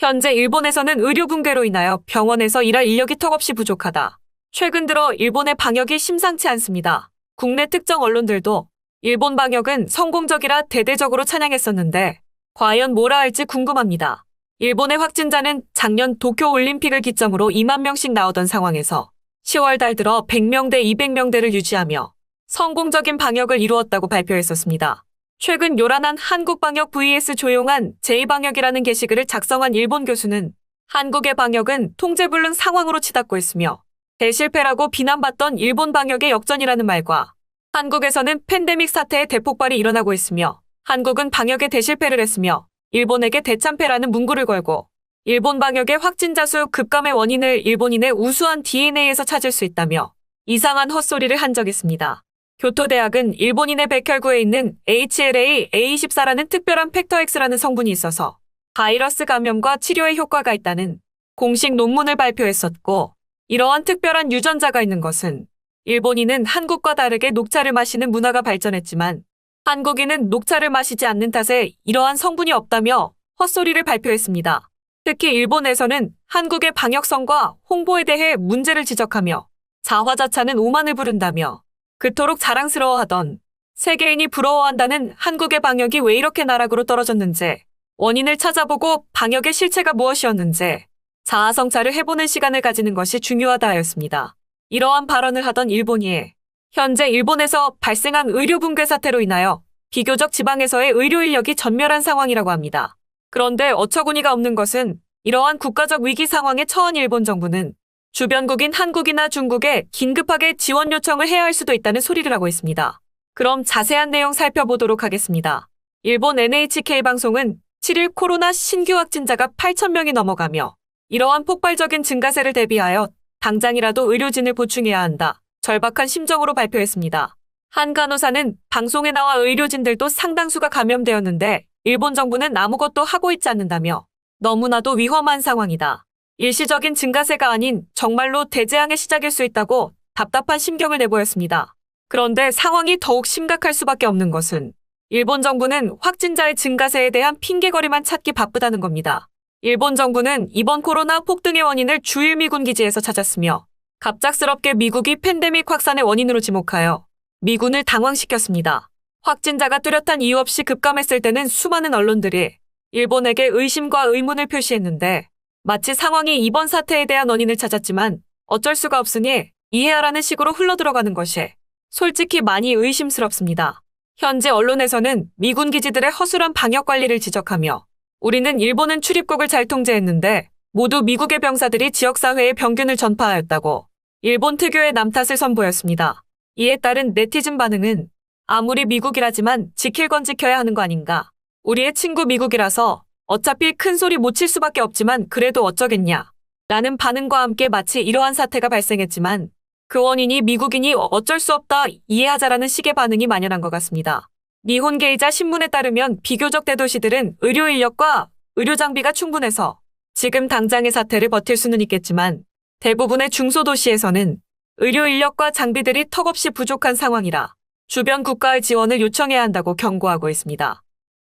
현재 일본에서는 의료 붕괴로 인하여 병원에서 일할 인력이 턱없이 부족하다. 최근 들어 일본의 방역이 심상치 않습니다. 국내 특정 언론들도 일본 방역은 성공적이라 대대적으로 찬양했었는데 과연 뭐라 할지 궁금합니다. 일본의 확진자는 작년 도쿄올림픽을 기점으로 2만 명씩 나오던 상황에서 10월 달 들어 100명대 200명대를 유지하며 성공적인 방역을 이루었다고 발표했었습니다. 최근 요란한 한국방역 vs 조용한 제2방역이라는 게시글을 작성한 일본 교수는 한국의 방역은 통제불능 상황으로 치닫고 있으며 대실패라고 비난받던 일본 방역의 역전이라는 말과 한국에서는 팬데믹 사태의 대폭발이 일어나고 있으며 한국은 방역에 대실패를 했으며 일본에게 대참패라는 문구를 걸고 일본 방역의 확진자 수 급감의 원인을 일본인의 우수한 DNA에서 찾을 수 있다며 이상한 헛소리를 한 적이 있습니다. 교토대학은 일본인의 백혈구에 있는 HLA-A24라는 특별한 팩터 X라는 성분이 있어서 바이러스 감염과 치료에 효과가 있다는 공식 논문을 발표했었고 이러한 특별한 유전자가 있는 것은 일본인은 한국과 다르게 녹차를 마시는 문화가 발전했지만 한국인은 녹차를 마시지 않는 탓에 이러한 성분이 없다며 헛소리를 발표했습니다. 특히 일본에서는 한국의 방역성과 홍보에 대해 문제를 지적하며 자화자찬은 오만을 부른다며 그토록 자랑스러워하던 세계인이 부러워한다는 한국의 방역이 왜 이렇게 나락으로 떨어졌는지 원인을 찾아보고 방역의 실체가 무엇이었는지 자아성찰을 해보는 시간을 가지는 것이 중요하다 하였습니다. 이러한 발언을 하던 일본이 현재 일본에서 발생한 의료 붕괴 사태로 인하여 비교적 지방에서의 의료 인력이 전멸한 상황이라고 합니다. 그런데 어처구니가 없는 것은 이러한 국가적 위기 상황에 처한 일본 정부는 주변국인 한국이나 중국에 긴급하게 지원 요청을 해야 할 수도 있다는 소리를 하고 있습니다. 그럼 자세한 내용 살펴보도록 하겠습니다. 일본 NHK 방송은 7일 코로나 신규 확진자가 8,000명이 넘어가며 이러한 폭발적인 증가세를 대비하여 당장이라도 의료진을 보충해야 한다. 절박한 심정으로 발표했습니다. 한 간호사는 방송에 나와 의료진들도 상당수가 감염되었는데 일본 정부는 아무것도 하고 있지 않는다며 너무나도 위험한 상황이다. 일시적인 증가세가 아닌 정말로 대재앙의 시작일 수 있다고 답답한 심경을 내보였습니다. 그런데 상황이 더욱 심각할 수밖에 없는 것은 일본 정부는 확진자의 증가세에 대한 핑계거리만 찾기 바쁘다는 겁니다. 일본 정부는 이번 코로나 폭등의 원인을 주일 미군 기지에서 찾았으며 갑작스럽게 미국이 팬데믹 확산의 원인으로 지목하여 미군을 당황시켰습니다. 확진자가 뚜렷한 이유 없이 급감했을 때는 수많은 언론들이 일본에게 의심과 의문을 표시했는데 마치 상황이 이번 사태에 대한 원인을 찾았지만 어쩔 수가 없으니 이해하라는 식으로 흘러들어가는 것이 솔직히 많이 의심스럽습니다. 현재 언론에서는 미군 기지들의 허술한 방역 관리를 지적하며 우리는 일본은 출입국을 잘 통제했는데 모두 미국의 병사들이 지역사회에 병균을 전파하였다고 일본 특유의 남탓을 선보였습니다. 이에 따른 네티즌 반응은 아무리 미국이라지만 지킬 건 지켜야 하는 거 아닌가. 우리의 친구 미국이라서 어차피 큰 소리 못 칠 수밖에 없지만 그래도 어쩌겠냐. 라는 반응과 함께 마치 이러한 사태가 발생했지만 그 원인이 미국인이 어쩔 수 없다 이해하자라는 식의 반응이 만연한 것 같습니다. 니혼게이자 신문에 따르면 비교적 대도시들은 의료 인력과 의료 장비가 충분해서 지금 당장의 사태를 버틸 수는 있겠지만 대부분의 중소도시에서는 의료 인력과 장비들이 턱없이 부족한 상황이라 주변 국가의 지원을 요청해야 한다고 경고하고 있습니다.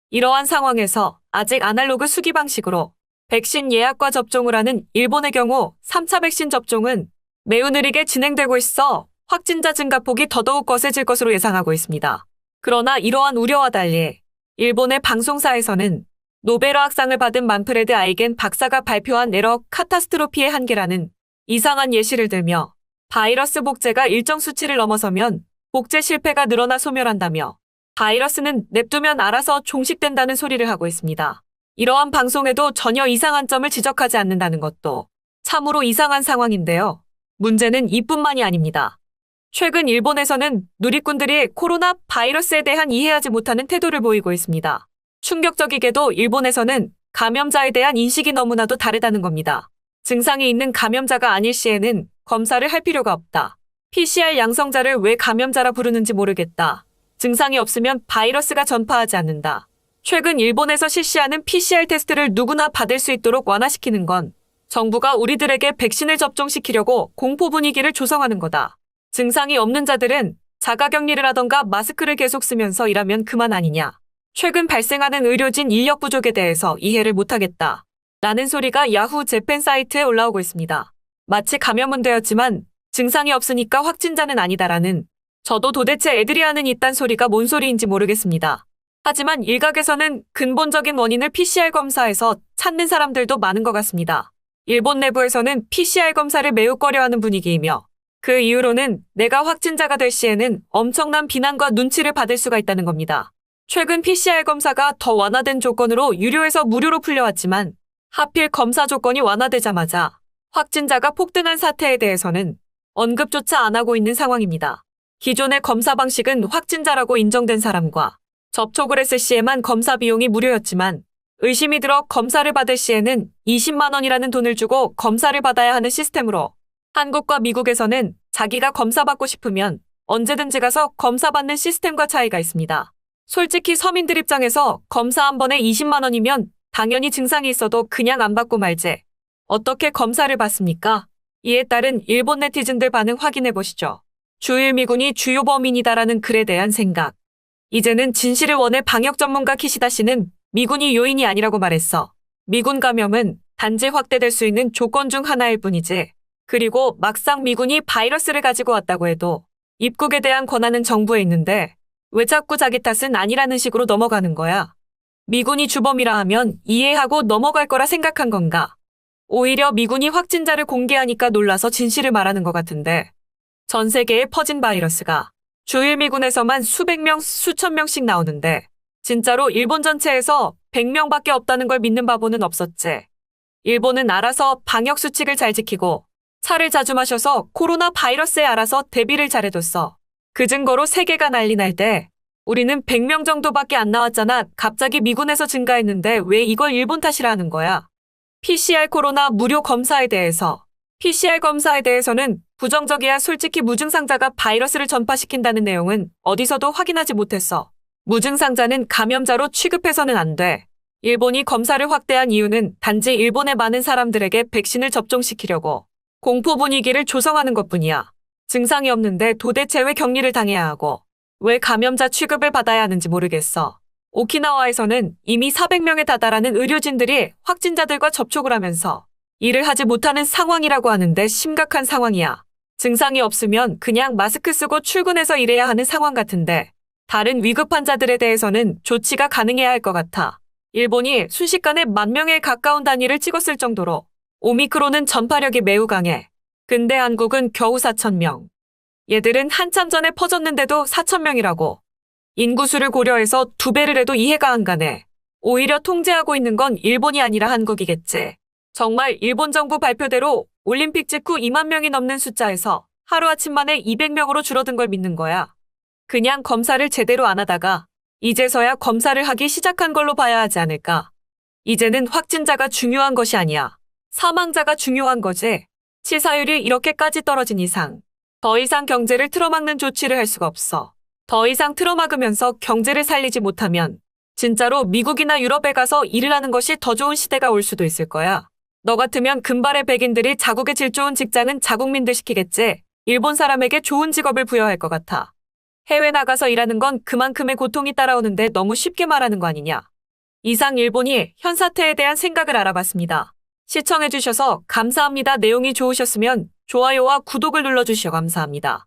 이러한 상황에서 아직 아날로그 수기 방식으로 백신 예약과 접종을 하는 일본의 경우 3차 백신 접종은 매우 느리게 진행되고 있어 확진자 증가폭이 더더욱 거세질 것으로 예상하고 있습니다. 그러나 이러한 우려와 달리 일본의 방송사에서는 노벨화학상을 받은 만프레드 아이겐 박사가 발표한 에러 카타스트로피의 한계라는 이상한 예시를 들며 바이러스 복제가 일정 수치를 넘어서면 복제 실패가 늘어나 소멸한다며 바이러스는 냅두면 알아서 종식된다는 소리를 하고 있습니다. 이러한 방송에도 전혀 이상한 점을 지적하지 않는다는 것도 참으로 이상한 상황인데요. 문제는 이뿐만이 아닙니다. 최근 일본에서는 누리꾼들이 코로나 바이러스에 대한 이해하지 못하는 태도를 보이고 있습니다. 충격적이게도 일본에서는 감염자에 대한 인식이 너무나도 다르다는 겁니다. 증상이 있는 감염자가 아닐 시에는 검사를 할 필요가 없다. PCR 양성자를 왜 감염자라 부르는지 모르겠다. 증상이 없으면 바이러스가 전파하지 않는다. 최근 일본에서 실시하는 PCR 테스트를 누구나 받을 수 있도록 완화시키는 건 정부가 우리들에게 백신을 접종시키려고 공포 분위기를 조성하는 거다. 증상이 없는 자들은 자가격리를 하던가 마스크를 계속 쓰면서 일하면 그만 아니냐. 최근 발생하는 의료진 인력 부족에 대해서 이해를 못하겠다. 라는 소리가 야후 재팬 사이트에 올라오고 있습니다. 마치 감염은 되었지만 증상이 없으니까 확진자는 아니다라는, 저도 도대체 애들이 하는 이딴 소리가 뭔 소리인지 모르겠습니다. 하지만 일각에서는 근본적인 원인을 PCR 검사에서 찾는 사람들도 많은 것 같습니다. 일본 내부에서는 PCR 검사를 매우 꺼려하는 분위기이며 그 이유로는 내가 확진자가 될 시에는 엄청난 비난과 눈치를 받을 수가 있다는 겁니다. 최근 PCR 검사가 더 완화된 조건으로 유료에서 무료로 풀려왔지만 하필 검사 조건이 완화되자마자 확진자가 폭등한 사태에 대해서는 언급조차 안 하고 있는 상황입니다. 기존의 검사 방식은 확진자라고 인정된 사람과 접촉을 했을 시에만 검사 비용이 무료였지만 의심이 들어 검사를 받을 시에는 20만 원이라는 돈을 주고 검사를 받아야 하는 시스템으로 한국과 미국에서는 자기가 검사받고 싶으면 언제든지 가서 검사받는 시스템과 차이가 있습니다. 솔직히 서민들 입장에서 검사 한 번에 20만 원이면 당연히 증상이 있어도 그냥 안 받고 말지. 어떻게 검사를 받습니까? 이에 따른 일본 네티즌들 반응 확인해 보시죠. 주일미군이 주요 범인이다라는 글에 대한 생각. 이제는 진실을 원해 방역 전문가 키시다 씨는 미군이 요인이 아니라고 말했어. 미군 감염은 단지 확대될 수 있는 조건 중 하나일 뿐이지. 그리고 막상 미군이 바이러스를 가지고 왔다고 해도 입국에 대한 권한은 정부에 있는데 왜 자꾸 자기 탓은 아니라는 식으로 넘어가는 거야. 미군이 주범이라 하면 이해하고 넘어갈 거라 생각한 건가? 오히려 미군이 확진자를 공개하니까 놀라서 진실을 말하는 것 같은데 전 세계에 퍼진 바이러스가 주일 미군에서만 수백 명, 수천 명씩 나오는데 진짜로 일본 전체에서 100명밖에 없다는 걸 믿는 바보는 없었지. 일본은 알아서 방역 수칙을 잘 지키고 차를 자주 마셔서 코로나 바이러스에 알아서 대비를 잘해뒀어. 그 증거로 세계가 난리 날 때 우리는 100명 정도밖에 안 나왔잖아. 갑자기 미군에서 증가했는데 왜 이걸 일본 탓이라 하는 거야. PCR 코로나 무료 검사에 대해서 PCR 검사에 대해서는 부정적이야. 솔직히 무증상자가 바이러스를 전파시킨다는 내용은 어디서도 확인하지 못했어. 무증상자는 감염자로 취급해서는 안 돼. 일본이 검사를 확대한 이유는 단지 일본의 많은 사람들에게 백신을 접종시키려고 공포 분위기를 조성하는 것뿐이야. 증상이 없는데 도대체 왜 격리를 당해야 하고 왜 감염자 취급을 받아야 하는지 모르겠어. 오키나와에서는 이미 400명에 다다라는 의료진들이 확진자들과 접촉을 하면서 일을 하지 못하는 상황이라고 하는데 심각한 상황이야. 증상이 없으면 그냥 마스크 쓰고 출근해서 일해야 하는 상황 같은데 다른 위급 환자들에 대해서는 조치가 가능해야 할 것 같아. 일본이 순식간에 10,000명에 가까운 단위를 찍었을 정도로 오미크론은 전파력이 매우 강해. 근데 한국은 겨우 4,000명. 얘들은 한참 전에 퍼졌는데도 4,000명이라고. 인구수를 고려해서 2배를 해도 이해가 안 가네. 오히려 통제하고 있는 건 일본이 아니라 한국이겠지. 정말 일본 정부 발표대로 올림픽 직후 2만 명이 넘는 숫자에서 하루아침 만에 200명으로 줄어든 걸 믿는 거야. 그냥 검사를 제대로 안 하다가 이제서야 검사를 하기 시작한 걸로 봐야 하지 않을까. 이제는 확진자가 중요한 것이 아니야. 사망자가 중요한 거지. 치사율이 이렇게까지 떨어진 이상 더 이상 경제를 틀어막는 조치를 할 수가 없어. 더 이상 틀어막으면서 경제를 살리지 못하면 진짜로 미국이나 유럽에 가서 일을 하는 것이 더 좋은 시대가 올 수도 있을 거야. 너 같으면 금발의 백인들이 자국의 질 좋은 직장은 자국민들 시키겠지. 일본 사람에게 좋은 직업을 부여할 것 같아. 해외 나가서 일하는 건 그만큼의 고통이 따라오는데 너무 쉽게 말하는 거 아니냐. 이상 일본이 현 사태에 대한 생각을 알아봤습니다. 시청해주셔서 감사합니다. 내용이 좋으셨으면 좋아요와 구독을 눌러주시어 감사합니다.